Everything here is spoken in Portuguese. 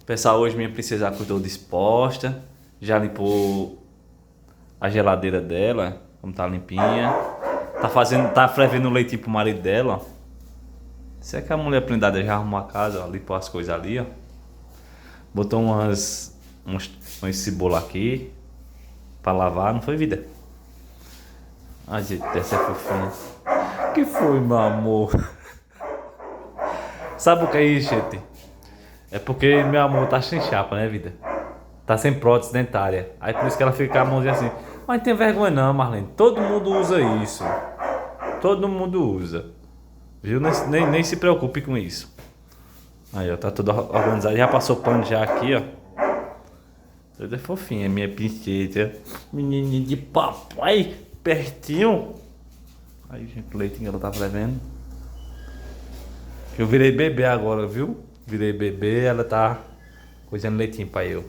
Pessoal, hoje minha princesa acordou disposta. Já limpou a geladeira dela, como tá limpinha. Tá fervendo o leitinho pro marido dela, ó. Isso é que a mulher prendada já arrumou a casa, ó. Limpou as coisas ali, ó. Botou umas cebola aqui pra lavar, não foi, vida? Ai, gente, essa é fofinha. Que foi, meu amor? Sabe o que é isso, gente? É porque meu amor tá sem chapa, né, vida? Tá sem prótese dentária. Aí por isso que ela fica com a mãozinha assim. Mas não tem vergonha não, Marlene. Todo mundo usa isso. Todo mundo usa. Viu? Nem se preocupe com isso. Aí, ó, tá tudo organizado. Já passou pano já aqui, ó. Toda fofinha, minha princesa. Menininha de papai. Pertinho. Aí, gente, o leitinho que ela tá bebendo. Eu virei bebê agora, viu? Virei bebê, ela tá coisando leitinho pra eu.